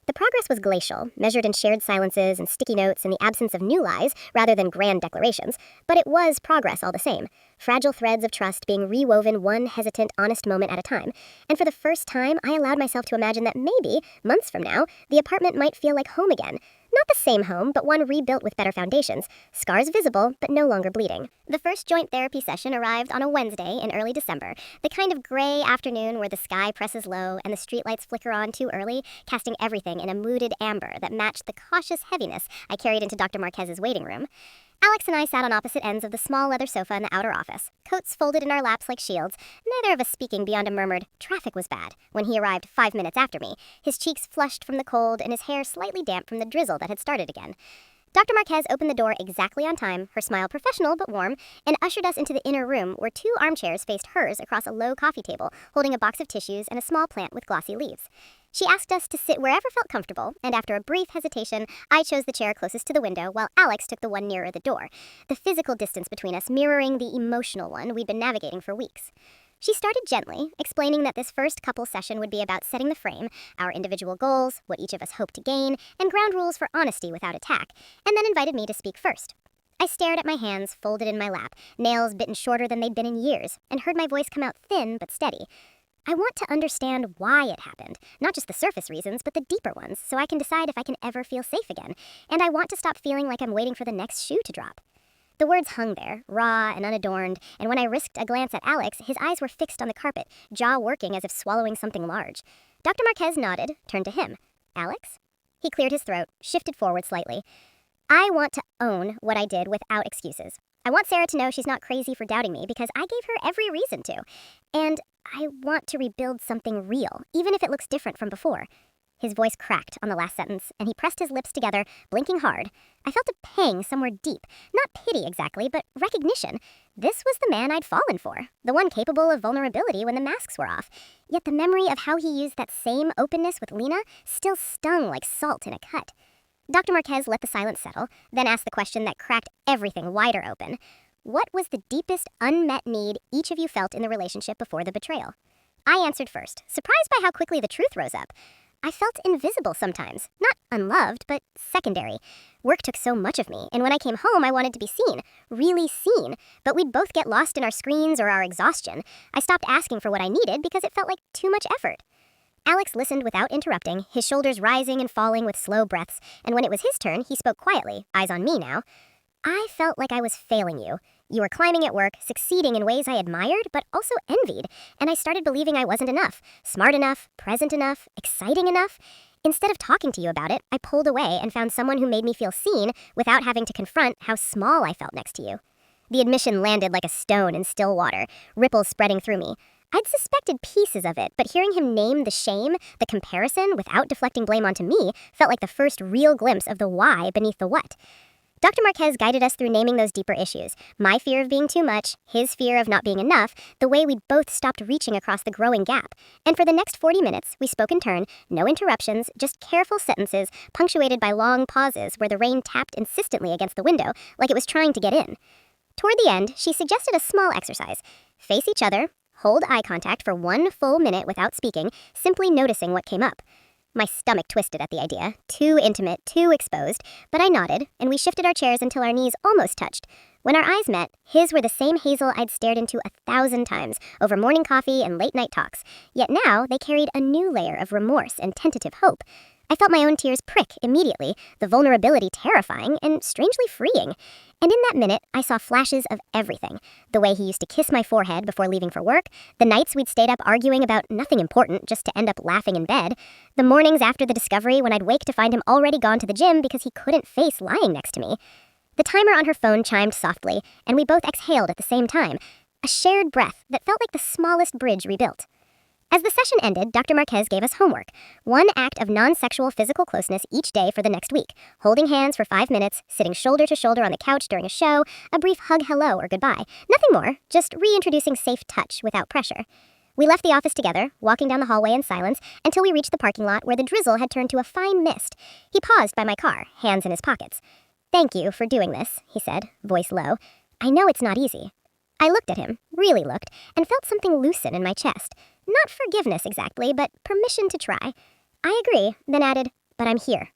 The progress was glacial, measured in shared silences and sticky notes and the absence of new lies rather than grand declarations, but it was progress all the same, fragile threads of trust being rewoven one hesitant, honest moment at a time. And for the first time, I allowed myself to imagine that maybe, months from now, the apartment might feel like home again. Not the same home, but one rebuilt with better foundations, scars visible, but no longer bleeding. The first joint therapy session arrived on a Wednesday in early December, the kind of gray afternoon where the sky presses low and the streetlights flicker on too early, casting everything in a mooded amber that matched the cautious heaviness I carried into Dr. Marquez's waiting room. Alex and I sat on opposite ends of the small leather sofa in the outer office, coats folded in our laps like shields, neither of us speaking beyond a murmured, "Traffic was bad," when he arrived 5 minutes after me, his cheeks flushed from the cold and his hair slightly damp from the drizzle that had started again. Dr. Marquez opened the door exactly on time, her smile professional but warm, and ushered us into the inner room where 2 armchairs faced hers across a low coffee table, holding a box of tissues and a small plant with glossy leaves. She asked us to sit wherever felt comfortable, and after a brief hesitation, I chose the chair closest to the window while Alex took the one nearer the door, the physical distance between us mirroring the emotional one we'd been navigating for weeks. She started gently, explaining that this first couple session would be about setting the frame, our individual goals, what each of us hoped to gain, and ground rules for honesty without attack, and then invited me to speak first. I stared at my hands folded in my lap, nails bitten shorter than they'd been in years, and heard my voice come out thin but steady. I want to understand why it happened, not just the surface reasons, but the deeper ones, so I can decide if I can ever feel safe again, and I want to stop feeling like I'm waiting for the next shoe to drop. The words hung there, raw and unadorned, and when I risked a glance at Alex, his eyes were fixed on the carpet, jaw working as if swallowing something large. Dr. Marquez nodded, turned to him. "Alex?" He cleared his throat, shifted forward slightly. "I want to own what I did without excuses. I want Sarah to know she's not crazy for doubting me because I gave her every reason to. And I want to rebuild something real, even if it looks different from before." His voice cracked on the last sentence, and he pressed his lips together, blinking hard. I felt a pang somewhere deep. Not pity exactly, but recognition. This was the man I'd fallen for, the one capable of vulnerability when the masks were off. Yet the memory of how he used that same openness with Lena still stung like salt in a cut. Dr. Marquez let the silence settle, then asked the question that cracked everything wider open. What was the deepest unmet need each of you felt in the relationship before the betrayal? I answered first, surprised by how quickly the truth rose up. I felt invisible sometimes, not unloved, but secondary. Work took so much of me, and when I came home, I wanted to be seen, really seen. But we'd both get lost in our screens or our exhaustion. I stopped asking for what I needed because it felt like too much effort. Alex listened without interrupting, his shoulders rising and falling with slow breaths, and when it was his turn, he spoke quietly, eyes on me now. "I felt like I was failing you. You were climbing at work, succeeding in ways I admired, but also envied, and I started believing I wasn't enough, smart enough, present enough, exciting enough. Instead of talking to you about it, I pulled away and found someone who made me feel seen without having to confront how small I felt next to you." The admission landed like a stone in still water, ripples spreading through me. I'd suspected pieces of it, but hearing him name the shame, the comparison, without deflecting blame onto me, felt like the first real glimpse of the why beneath the what. Dr. Marquez guided us through naming those deeper issues. My fear of being too much, his fear of not being enough, the way we'd both stopped reaching across the growing gap. And for the next 40 minutes, we spoke in turn, no interruptions, just careful sentences, punctuated by long pauses where the rain tapped insistently against the window, like it was trying to get in. Toward the end, she suggested a small exercise. Face each other, hold eye contact for 1 full minute without speaking, simply noticing what came up. My stomach twisted at the idea, too intimate, too exposed, but I nodded, and we shifted our chairs until our knees almost touched. When our eyes met, his were the same hazel I'd stared into 1,000 times over morning coffee and late-night talks, yet now they carried a new layer of remorse and tentative hope. I felt my own tears prick immediately, the vulnerability terrifying and strangely freeing. And in that minute, I saw flashes of everything. The way he used to kiss my forehead before leaving for work, the nights we'd stayed up arguing about nothing important just to end up laughing in bed, the mornings after the discovery when I'd wake to find him already gone to the gym because he couldn't face lying next to me. The timer on her phone chimed softly, and we both exhaled at the same time, a shared breath that felt like the smallest bridge rebuilt. As the session ended, Dr. Marquez gave us homework, one act of non-sexual physical closeness each day for the next week, holding hands for 5 minutes, sitting shoulder to shoulder on the couch during a show, a brief hug hello or goodbye. Nothing more, just reintroducing safe touch without pressure. We left the office together, walking down the hallway in silence, until we reached the parking lot where the drizzle had turned to a fine mist. He paused by my car, hands in his pockets. "Thank you for doing this," he said, voice low. "I know it's not easy." I looked at him, really looked, and felt something loosen in my chest. Not forgiveness exactly, but permission to try. I agree, then added, "But I'm here."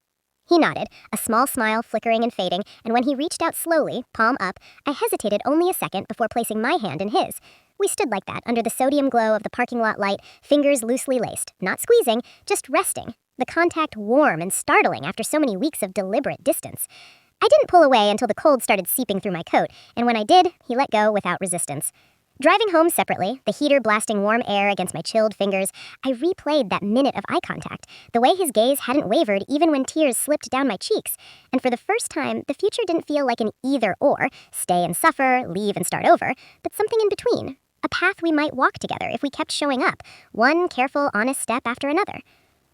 He nodded, a small smile flickering and fading, and when he reached out slowly, palm up, I hesitated only a second before placing my hand in his. We stood like that under the sodium glow of the parking lot light, fingers loosely laced, not squeezing, just resting, the contact warm and startling after so many weeks of deliberate distance. I didn't pull away until the cold started seeping through my coat, and when I did, he let go without resistance. Driving home separately, the heater blasting warm air against my chilled fingers, I replayed that minute of eye contact, the way his gaze hadn't wavered even when tears slipped down my cheeks. And for the first time, the future didn't feel like an either-or, stay and suffer, leave and start over, but something in between, a path we might walk together if we kept showing up, one careful, honest step after another.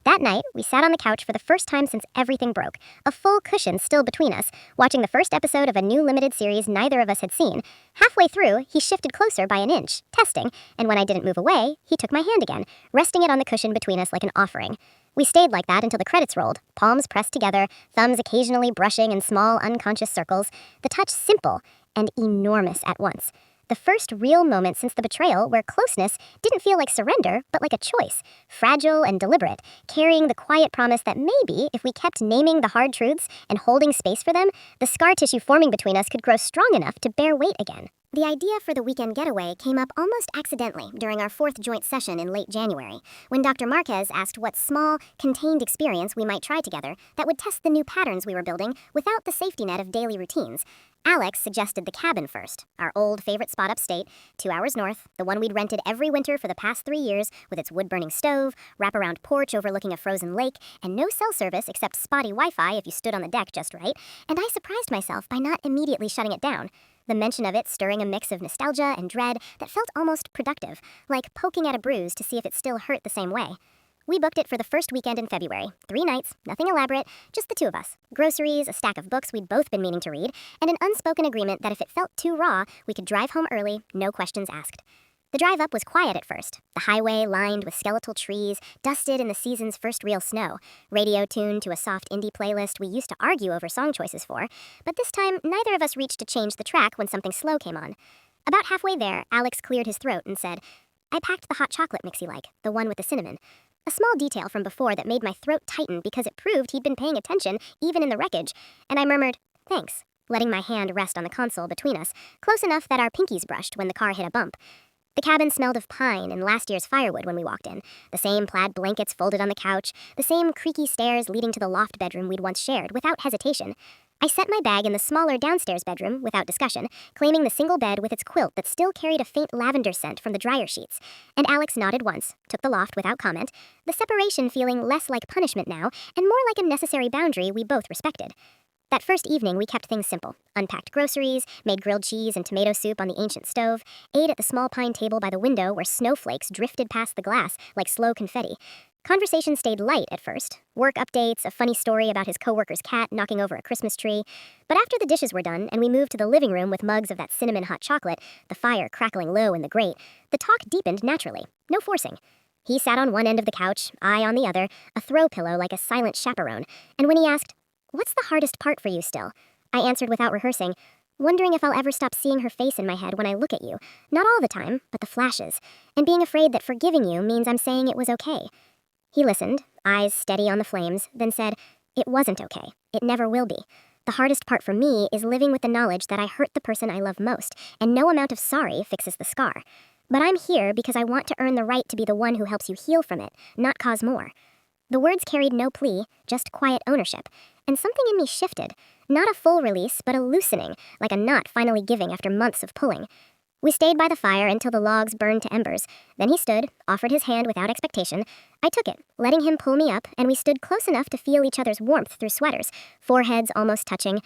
That night, we sat on the couch for the first time since everything broke, a full cushion still between us, watching the first episode of a new limited series neither of us had seen. Halfway through, he shifted closer by an inch, testing, and when I didn't move away, he took my hand again, resting it on the cushion between us like an offering. We stayed like that until the credits rolled, palms pressed together, thumbs occasionally brushing in small, unconscious circles, the touch simple and enormous at once. The first real moment since the betrayal where closeness didn't feel like surrender, but like a choice, fragile and deliberate, carrying the quiet promise that maybe if we kept naming the hard truths and holding space for them, the scar tissue forming between us could grow strong enough to bear weight again. The idea for the weekend getaway came up almost accidentally during our 4th joint session in late January, when Dr. Marquez asked what small, contained experience we might try together that would test the new patterns we were building without the safety net of daily routines. Alex suggested the cabin first, our old favorite spot upstate, 2 hours north, the one we'd rented every winter for the past 3 years, with its wood-burning stove, wraparound porch overlooking a frozen lake, and no cell service except spotty Wi-Fi if you stood on the deck just right, and I surprised myself by not immediately shutting it down. The mention of it stirring a mix of nostalgia and dread that felt almost productive, like poking at a bruise to see if it still hurt the same way. We booked it for the first weekend in February, 3 nights, nothing elaborate, just the 2 of us. Groceries, a stack of books we'd both been meaning to read, and an unspoken agreement that if it felt too raw, we could drive home early, no questions asked. The drive up was quiet at first, the highway lined with skeletal trees, dusted in the season's first real snow, radio tuned to a soft indie playlist we used to argue over song choices for, but this time neither of us reached to change the track when something slow came on. About halfway there, Alex cleared his throat and said, "I packed the hot chocolate mix you like, the one with the cinnamon." A small detail from before that made my throat tighten because it proved he'd been paying attention, even in the wreckage, and I murmured, "Thanks," letting my hand rest on the console between us, close enough that our pinkies brushed when the car hit a bump. The cabin smelled of pine and last year's firewood when we walked in, the same plaid blankets folded on the couch, the same creaky stairs leading to the loft bedroom we'd once shared, without hesitation. I set my bag in the smaller downstairs bedroom, without discussion, claiming the single bed with its quilt that still carried a faint lavender scent from the dryer sheets, and Alex nodded once, took the loft without comment, the separation feeling less like punishment now, and more like a necessary boundary we both respected. That first evening, we kept things simple, unpacked groceries, made grilled cheese and tomato soup on the ancient stove, ate at the small pine table by the window where snowflakes drifted past the glass like slow confetti. Conversation stayed light at first, work updates, a funny story about his coworker's cat knocking over a Christmas tree, but after the dishes were done and we moved to the living room with mugs of that cinnamon hot chocolate, the fire crackling low in the grate, the talk deepened naturally, no forcing. He sat on one end of the couch, I on the other, a throw pillow like a silent chaperone, and when he asked, "What's the hardest part for you still?" I answered without rehearsing, wondering if I'll ever stop seeing her face in my head when I look at you, not all the time, but the flashes, and being afraid that forgiving you means I'm saying it was okay. He listened, eyes steady on the flames, then said, "It wasn't okay. It never will be. The hardest part for me is living with the knowledge that I hurt the person I love most, and no amount of sorry fixes the scar. But I'm here because I want to earn the right to be the one who helps you heal from it, not cause more." The words carried no plea, just quiet ownership. And something in me shifted. Not a full release, but a loosening, like a knot finally giving after months of pulling. We stayed by the fire until the logs burned to embers. Then he stood, offered his hand without expectation. I took it, letting him pull me up, and we stood close enough to feel each other's warmth through sweaters, foreheads almost touching.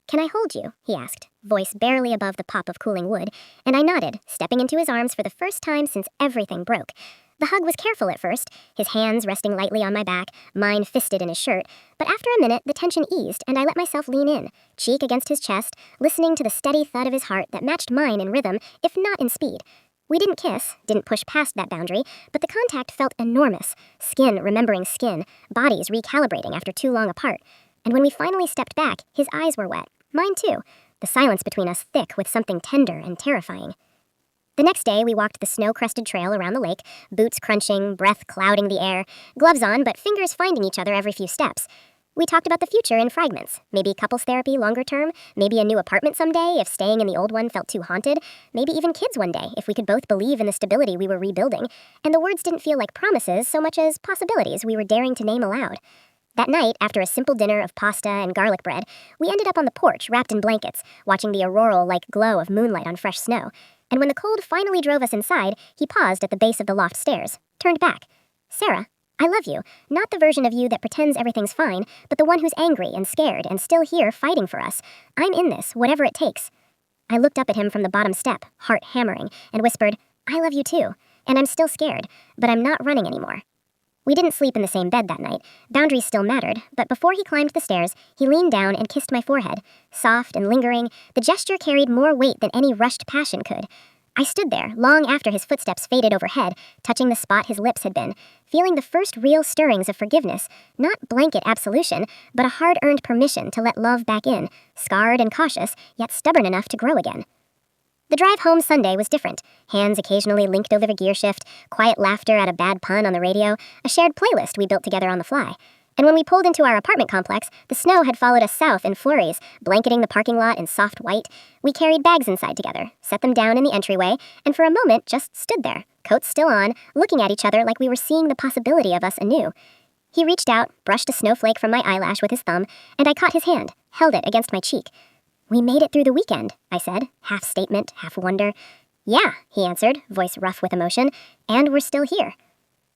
"Can I hold you?" he asked, voice barely above the pop of cooling wood, and I nodded, stepping into his arms for the first time since everything broke. The hug was careful at first, his hands resting lightly on my back, mine fisted in his shirt, but after a minute the tension eased and I let myself lean in, cheek against his chest, listening to the steady thud of his heart that matched mine in rhythm, if not in speed. We didn't kiss, didn't push past that boundary, but the contact felt enormous, skin remembering skin, bodies recalibrating after too long apart. And when we finally stepped back, his eyes were wet, mine too, the silence between us thick with something tender and terrifying. The next day, we walked the snow-crusted trail around the lake, boots crunching, breath clouding the air, gloves on, but fingers finding each other every few steps. We talked about the future in fragments, maybe couples therapy longer term, maybe a new apartment someday if staying in the old one felt too haunted, maybe even kids one day if we could both believe in the stability we were rebuilding, and the words didn't feel like promises so much as possibilities we were daring to name aloud. That night, after a simple dinner of pasta and garlic bread, we ended up on the porch wrapped in blankets, watching the auroral-like glow of moonlight on fresh snow. And when the cold finally drove us inside, he paused at the base of the loft stairs, turned back. "Sarah, I love you. Not the version of you that pretends everything's fine, but the one who's angry and scared and still here fighting for us. I'm in this, whatever it takes." I looked up at him from the bottom step, heart hammering, and whispered, "I love you too. And I'm still scared, but I'm not running anymore." We didn't sleep in the same bed that night. Boundaries still mattered, but before he climbed the stairs, he leaned down and kissed my forehead. Soft and lingering, the gesture carried more weight than any rushed passion could. I stood there, long after his footsteps faded overhead, touching the spot his lips had been, feeling the first real stirrings of forgiveness, not blanket absolution, but a hard-earned permission to let love back in, scarred and cautious, yet stubborn enough to grow again. The drive home Sunday was different. Hands occasionally linked over the gear shift, quiet laughter at a bad pun on the radio, a shared playlist we built together on the fly. And when we pulled into our apartment complex, the snow had followed us south in flurries, blanketing the parking lot in soft white. We carried bags inside together, set them down in the entryway, and for a moment just stood there, coats still on, looking at each other like we were seeing the possibility of us anew. He reached out, brushed a snowflake from my eyelash with his thumb, and I caught his hand, held it against my cheek. "We made it through the weekend," I said, half statement, half wonder. "Yeah," he answered, voice rough with emotion, "and we're still here."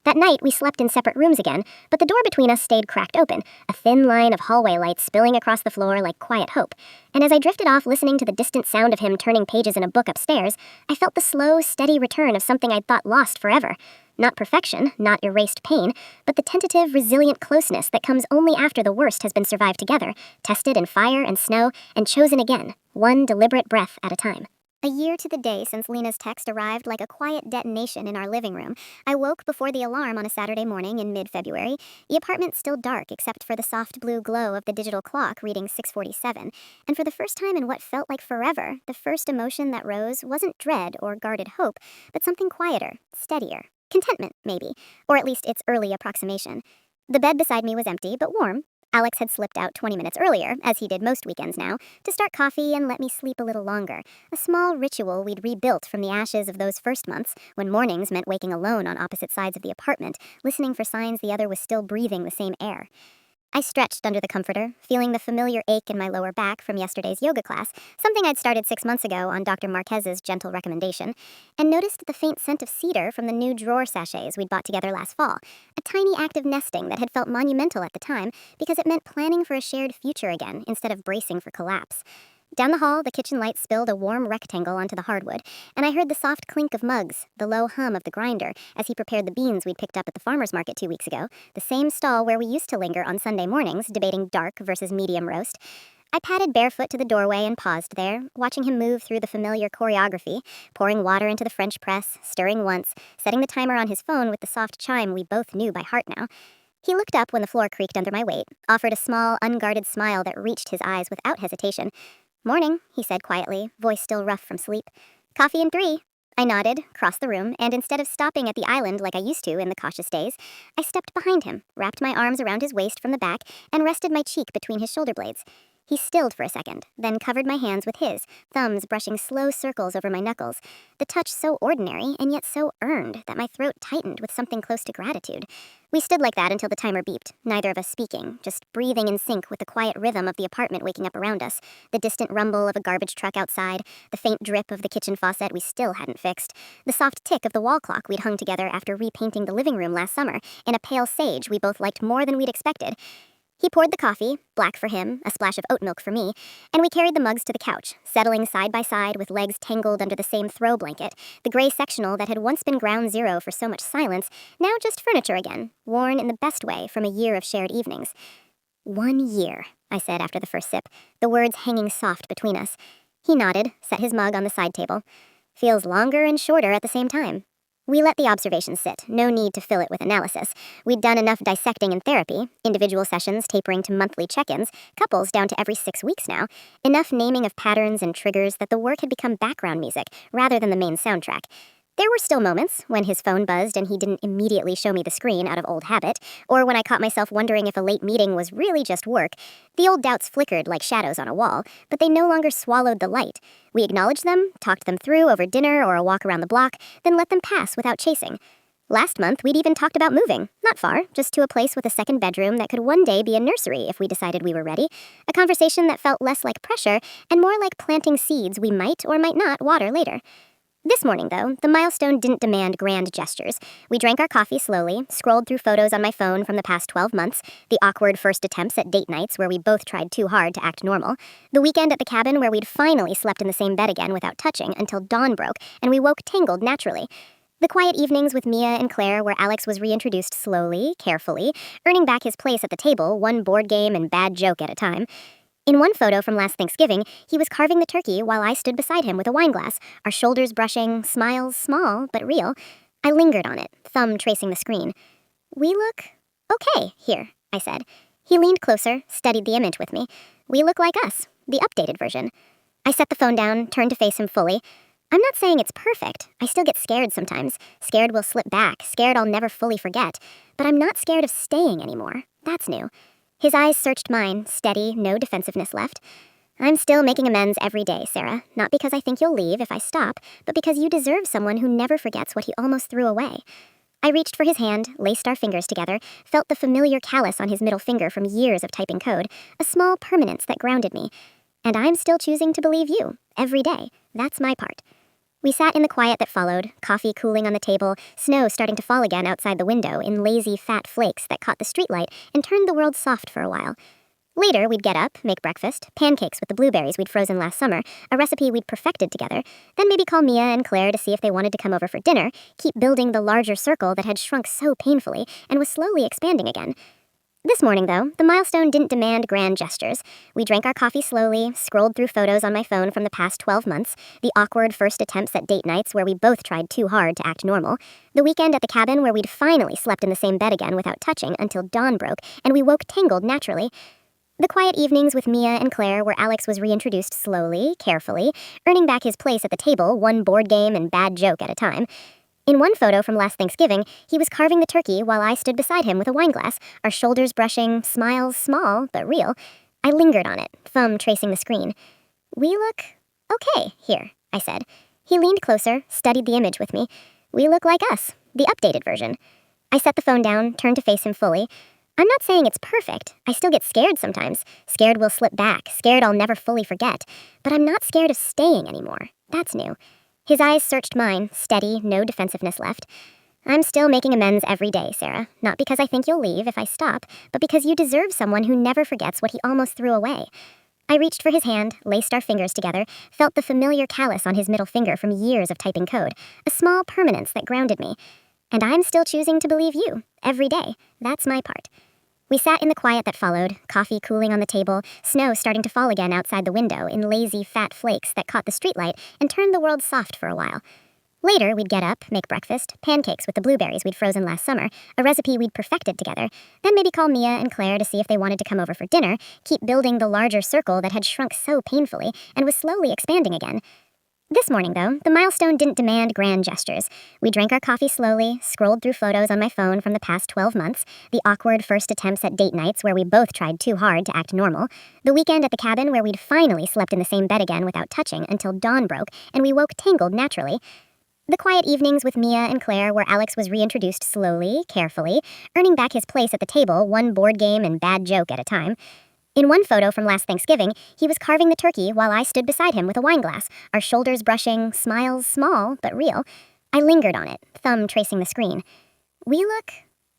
That night, we slept in separate rooms again, but the door between us stayed cracked open, a thin line of hallway light spilling across the floor like quiet hope. And as I drifted off listening to the distant sound of him turning pages in a book upstairs, I felt the slow, steady return of something I'd thought lost forever. Not perfection, not erased pain, but the tentative, resilient closeness that comes only after the worst has been survived together, tested in fire and snow, and chosen again, one deliberate breath at a time. A year to the day since Lena's text arrived like a quiet detonation in our living room. I woke before the alarm on a Saturday morning in mid-February, the apartment still dark except for the soft blue glow of the digital clock reading 6:47, and for the first time in what felt like forever, the first emotion that rose wasn't dread or guarded hope, but something quieter, steadier. Contentment, maybe, or at least its early approximation. The bed beside me was empty, but warm. Alex had slipped out 20 minutes earlier, as he did most weekends now, to start coffee and let me sleep a little longer, a small ritual we'd rebuilt from the ashes of those first months, when mornings meant waking alone on opposite sides of the apartment, listening for signs the other was still breathing the same air. I stretched under the comforter, feeling the familiar ache in my lower back from yesterday's yoga class, something I'd started 6 months ago on Dr. Marquez's gentle recommendation, and noticed the faint scent of cedar from the new drawer sachets we'd bought together last fall, a tiny act of nesting that had felt monumental at the time because it meant planning for a shared future again instead of bracing for collapse. Down the hall, the kitchen light spilled a warm rectangle onto the hardwood, and I heard the soft clink of mugs, the low hum of the grinder, as he prepared the beans we'd picked up at the farmer's market 2 weeks ago, the same stall where we used to linger on Sunday mornings, debating dark versus medium roast. I padded barefoot to the doorway and paused there, watching him move through the familiar choreography, pouring water into the French press, stirring once, setting the timer on his phone with the soft chime we both knew by heart now. He looked up when the floor creaked under my weight, offered a small, unguarded smile that reached his eyes without hesitation. "Morning," he said quietly, voice still rough from sleep. "Coffee in 3. I nodded, crossed the room, and instead of stopping at the island like I used to in the cautious days, I stepped behind him, wrapped my arms around his waist from the back, and rested my cheek between his shoulder blades. He stilled for a second, then covered my hands with his, thumbs brushing slow circles over my knuckles. The touch so ordinary and yet so earned that my throat tightened with something close to gratitude. We stood like that until the timer beeped, neither of us speaking, just breathing in sync with the quiet rhythm of the apartment waking up around us, the distant rumble of a garbage truck outside, the faint drip of the kitchen faucet we still hadn't fixed, the soft tick of the wall clock we'd hung together after repainting the living room last summer in a pale sage we both liked more than we'd expected. He poured the coffee, black for him, a splash of oat milk for me, and we carried the mugs to the couch, settling side by side with legs tangled under the same throw blanket, the gray sectional that had once been ground zero for so much silence, now just furniture again, worn in the best way from a year of shared evenings. 1 year, I said after the first sip, the words hanging soft between us. He nodded, set his mug on the side table. Feels longer and shorter at the same time. We let the observation sit, no need to fill it with analysis. We'd done enough dissecting in therapy, individual sessions tapering to monthly check-ins, couples down to every 6 weeks now, enough naming of patterns and triggers that the work had become background music rather than the main soundtrack. There were still moments when his phone buzzed and he didn't immediately show me the screen out of old habit, or when I caught myself wondering if a late meeting was really just work. The old doubts flickered like shadows on a wall, but they no longer swallowed the light. We acknowledged them, talked them through over dinner or a walk around the block, then let them pass without chasing. Last month, we'd even talked about moving, not far, just to a place with a second bedroom that could one day be a nursery if we decided we were ready, a conversation that felt less like pressure and more like planting seeds we might or might not water later. This morning, though, the milestone didn't demand grand gestures. We drank our coffee slowly, scrolled through photos on my phone from the past 12 months, the awkward first attempts at date nights where we both tried too hard to act normal, the weekend at the cabin where we'd finally slept in the same bed again without touching until dawn broke and we woke tangled naturally. The quiet evenings with Mia and Claire where Alex was reintroduced slowly, carefully, earning back his place at the table one board game and bad joke at a time. In one photo from last Thanksgiving, he was carving the turkey while I stood beside him with a wine glass, our shoulders brushing, smiles small but real. I lingered on it, thumb tracing the screen. We look okay here, I said. He leaned closer, studied the image with me. We look like us, the updated version. I set the phone down, turned to face him fully. I'm not saying it's perfect. I still get scared sometimes. Scared we'll slip back, scared I'll never fully forget. But I'm not scared of staying anymore. That's new. His eyes searched mine, steady, no defensiveness left. I'm still making amends every day, Sarah. Not because I think you'll leave if I stop, but because you deserve someone who never forgets what he almost threw away. I reached for his hand, laced our fingers together, felt the familiar callus on his middle finger from years of typing code, a small permanence that grounded me. And I'm still choosing to believe you, every day. That's my part. We sat in the quiet that followed, coffee cooling on the table, snow starting to fall again outside the window in lazy, fat flakes that caught the streetlight and turned the world soft for a while. Later, we'd get up, make breakfast, pancakes with the blueberries we'd frozen last summer, a recipe we'd perfected together, then maybe call Mia and Claire to see if they wanted to come over for dinner, keep building the larger circle that had shrunk so painfully and was slowly expanding again. This morning, though, the milestone didn't demand grand gestures. We drank our coffee slowly, scrolled through photos on my phone from the past 12 months, the awkward first attempts at date nights where we both tried too hard to act normal, the weekend at the cabin where we'd finally slept in the same bed again without touching until dawn broke and we woke tangled naturally, the quiet evenings with Mia and Claire where Alex was reintroduced slowly, carefully, earning back his place at the table one board game and bad joke at a time. In one photo from last Thanksgiving, he was carving the turkey while I stood beside him with a wine glass, our shoulders brushing, smiles small but real. I lingered on it, thumb tracing the screen. We look okay here, I said. He leaned closer, studied the image with me. We look like us, the updated version. I set the phone down, turned to face him fully. I'm not saying it's perfect. I still get scared sometimes. Scared we'll slip back, scared I'll never fully forget. But I'm not scared of staying anymore. That's new. His eyes searched mine, steady, no defensiveness left. I'm still making amends every day, Sarah. Not because I think you'll leave if I stop, but because you deserve someone who never forgets what he almost threw away. I reached for his hand, laced our fingers together, felt the familiar callus on his middle finger from years of typing code, a small permanence that grounded me. And I'm still choosing to believe you, every day. That's my part. We sat in the quiet that followed, coffee cooling on the table, snow starting to fall again outside the window in lazy, fat flakes that caught the streetlight and turned the world soft for a while. Later, we'd get up, make breakfast, pancakes with the blueberries we'd frozen last summer, a recipe we'd perfected together, then maybe call Mia and Claire to see if they wanted to come over for dinner, keep building the larger circle that had shrunk so painfully and was slowly expanding again. This morning, though, the milestone didn't demand grand gestures. We drank our coffee slowly, scrolled through photos on my phone from the past 12 months, the awkward first attempts at date nights where we both tried too hard to act normal, the weekend at the cabin where we'd finally slept in the same bed again without touching until dawn broke and we woke tangled naturally, the quiet evenings with Mia and Claire where Alex was reintroduced slowly, carefully, earning back his place at the table one board game and bad joke at a time. In one photo from last Thanksgiving, he was carving the turkey while I stood beside him with a wine glass, our shoulders brushing, smiles small but real. I lingered on it, thumb tracing the screen. "We look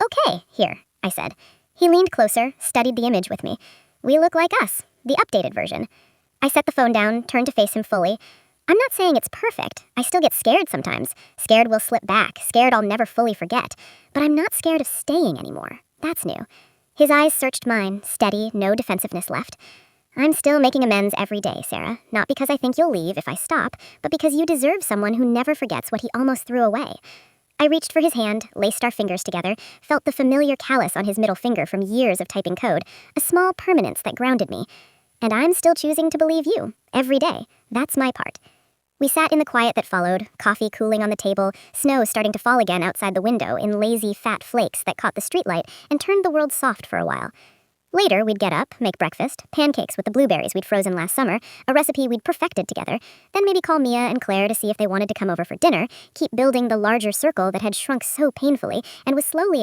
okay here," I said. He leaned closer, studied the image with me. "We look like us, the updated version." I set the phone down, turned to face him fully. I'm not saying it's perfect. I still get scared sometimes. Scared we'll slip back, scared I'll never fully forget. But I'm not scared of staying anymore. That's new. His eyes searched mine, steady, no defensiveness left. "I'm still making amends every day, Sarah. Not because I think you'll leave if I stop, but because you deserve someone who never forgets what he almost threw away." I reached for his hand, laced our fingers together, felt the familiar callus on his middle finger from years of typing code, a small permanence that grounded me. And I'm still choosing to believe you, every day. That's my part. We sat in the quiet that followed, coffee cooling on the table, snow starting to fall again outside the window in lazy, fat flakes that caught the streetlight and turned the world soft for a while. Later, we'd get up, make breakfast, pancakes with the blueberries we'd frozen last summer, a recipe we'd perfected together, then maybe call Mia and Claire to see if they wanted to come over for dinner, keep building the larger circle that had shrunk so painfully and was slowly